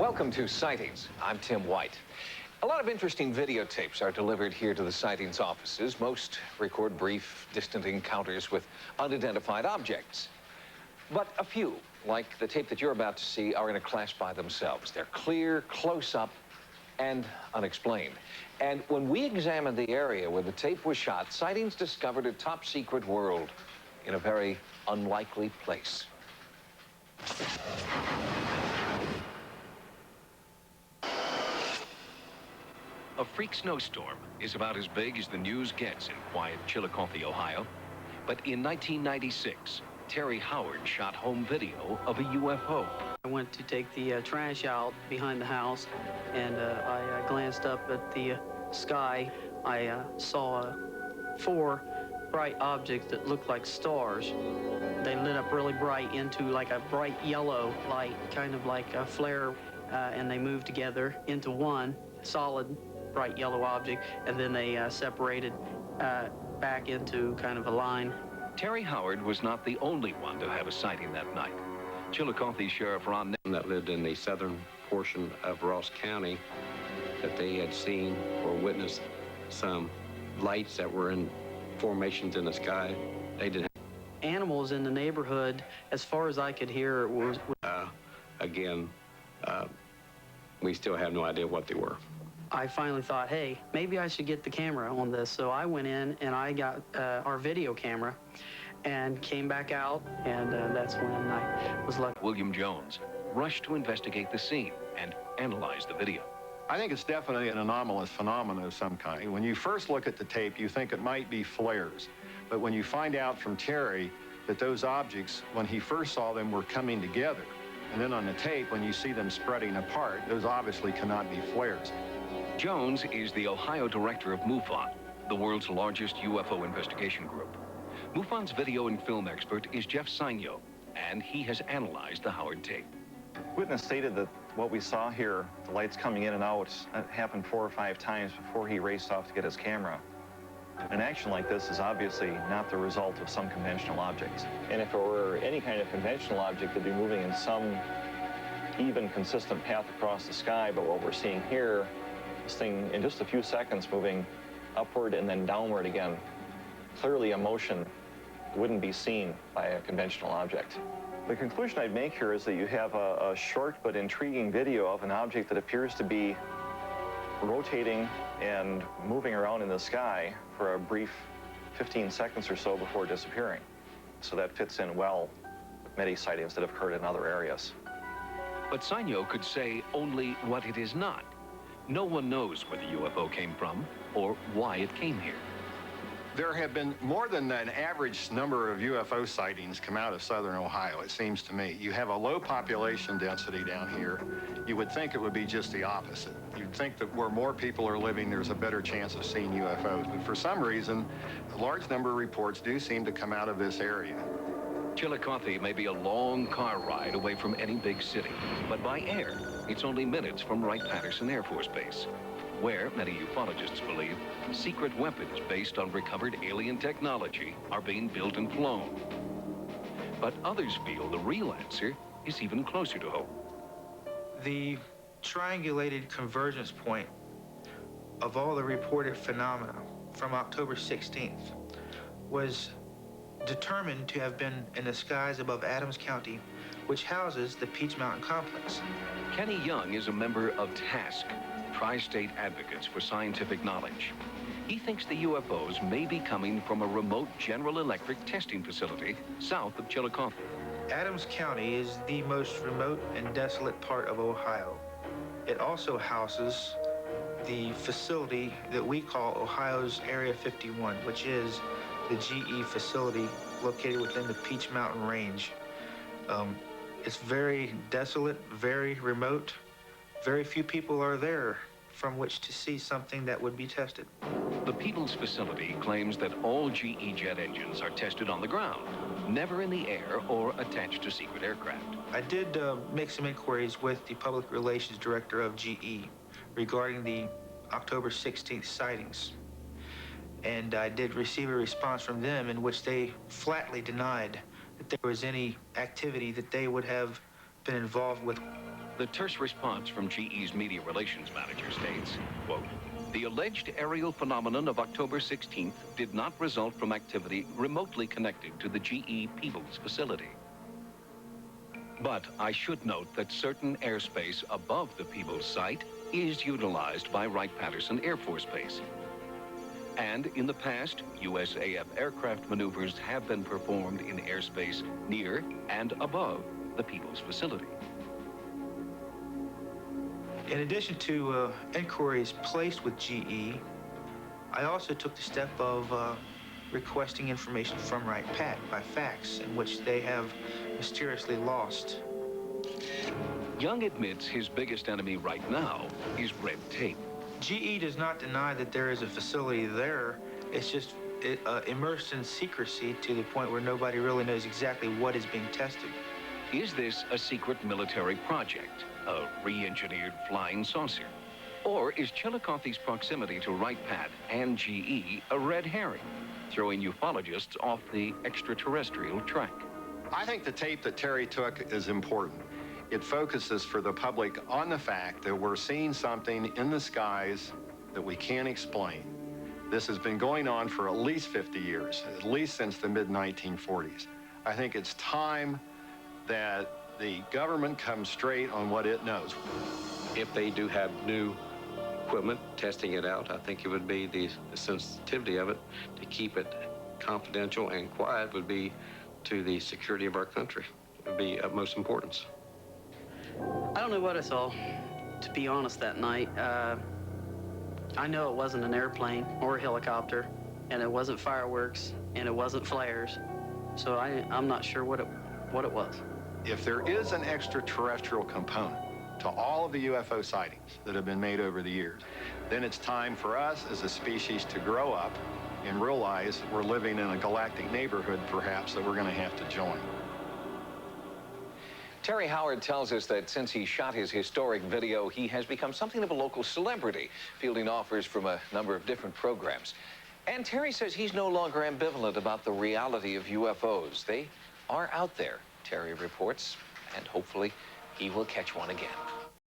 Welcome to Sightings. I'm Tim White. A lot of interesting videotapes are delivered here to the Sightings offices. Most record brief, distant encounters with unidentified objects. But a few, like the tape that you're about to see, are in a class by themselves. They're clear, close-up, and unexplained. And when we examined the area where the tape was shot, Sightings discovered a top-secret world in a very unlikely place. A freak snowstorm is about as big as the news gets in quiet Chillicothe, Ohio. But in 1996, Terry Howard shot home video of a UFO. I went to take the trash out behind the house, and I glanced up at the sky. I saw 4 bright objects that looked like stars. They lit up really bright into like a bright yellow light, kind of like a flare, and they moved together into one solid bright yellow object, and then they separated back into kind of a line. Terry Howard was not the only one to have a sighting that night. Chillicothe Sheriff Ron that lived in the southern portion of Ross County, that they had seen or witnessed some lights that were in formations in the sky. They didn't have animals in the neighborhood, as far as I could hear, was again, we still have no idea what they were. I finally thought, hey, maybe I should get the camera on this. So I went in and I got our video camera and came back out, and that's when I was lucky. William Jones rushed to investigate the scene and analyze the video. I think it's definitely an anomalous phenomenon of some kind. When you first look at the tape, you think it might be flares. But when you find out from Terry that those objects, when he first saw them, were coming together, and then on the tape, when you see them spreading apart, those obviously cannot be flares. Jones is the Ohio director of MUFON, the world's largest UFO investigation group. MUFON's video and film expert is Jeff Sainio, and he has analyzed the Howard tape. Witness stated that what we saw here, the lights coming in and out, happened 4 or 5 times before he raced off to get his camera. An action like this is obviously not the result of some conventional object. And if it were any kind of conventional object, it'd be moving in some even, consistent path across the sky. But what we're seeing here, this thing in just a few seconds moving upward and then downward again, clearly a motion wouldn't be seen by a conventional object. The conclusion I'd make here is that you have a short but intriguing video of an object that appears to be rotating and moving around in the sky for a brief 15 seconds or so before disappearing. So that fits in well with many sightings that have occurred in other areas. But Sainio could say only what it is not. No one knows where the UFO came from or why it came here. There have been more than an average number of UFO sightings come out of southern Ohio, it seems to me. You have a low population density down here. You would think it would be just the opposite. You'd think that where more people are living, there's a better chance of seeing UFOs. But for some reason, a large number of reports do seem to come out of this area. Chillicothe may be a long car ride away from any big city, but by air, it's only minutes from Wright-Patterson Air Force Base, where many ufologists believe secret weapons based on recovered alien technology are being built and flown. But others feel the real answer is even closer to home. The triangulated convergence point of all the reported phenomena from October 16th was determined to have been in the skies above Adams County, which houses the Peach Mountain Complex. Kenny Young is a member of TASC, Tri-State Advocates for Scientific Knowledge. He thinks the UFOs may be coming from a remote General Electric testing facility south of Chillicothe. Adams County is the most remote and desolate part of Ohio. It also houses the facility that we call Ohio's Area 51, which is the GE facility located within the Peach Mountain Range. It's very desolate, very remote. Very few people are there from which to see something that would be tested. The Peoples facility claims that all GE jet engines are tested on the ground, never in the air or attached to secret aircraft. I did make some inquiries with the public relations director of GE regarding the October 16th sightings. And I did receive a response from them in which they flatly denied that there was any activity that they would have been involved with. The terse response from GE's media relations manager states, quote, "The alleged aerial phenomenon of October 16th did not result from activity remotely connected to the GE Peebles facility. But I should note that certain airspace above the Peebles site is utilized by Wright-Patterson Air Force Base. And in the past, USAF aircraft maneuvers have been performed in airspace near and above the Peebles facility." In addition to inquiries placed with GE, I also took the step of requesting information from Wright-Pat by fax, in which they have mysteriously lost. Young admits his biggest enemy right now is red tape. GE does not deny that there is a facility there. It's just immersed in secrecy to the point where nobody really knows exactly what is being tested. Is this a secret military project, a re-engineered flying saucer? Or is Chillicothe's proximity to Wright-Pat and GE a red herring, throwing ufologists off the extraterrestrial track? I think the tape that Terry took is important. It focuses for the public on the fact that we're seeing something in the skies that we can't explain. This has been going on for at least 50 years, at least since the mid-1940s. I think it's time that the government comes straight on what it knows. If they do have new equipment, testing it out, I think it would be the sensitivity of it to keep it confidential and quiet would be to the security of our country. It would be of most importance. I don't know what I saw, to be honest, that night. I know it wasn't an airplane or a helicopter, and it wasn't fireworks, and it wasn't flares. So I'm not sure what it was. If there is an extraterrestrial component to all of the UFO sightings that have been made over the years, then it's time for us as a species to grow up and realize we're living in a galactic neighborhood, perhaps, that we're going to have to join. Terry Howard tells us that since he shot his historic video, he has become something of a local celebrity, fielding offers from a number of different programs. And Terry says he's no longer ambivalent about the reality of UFOs. They are out there, Terry reports, and hopefully he will catch one again.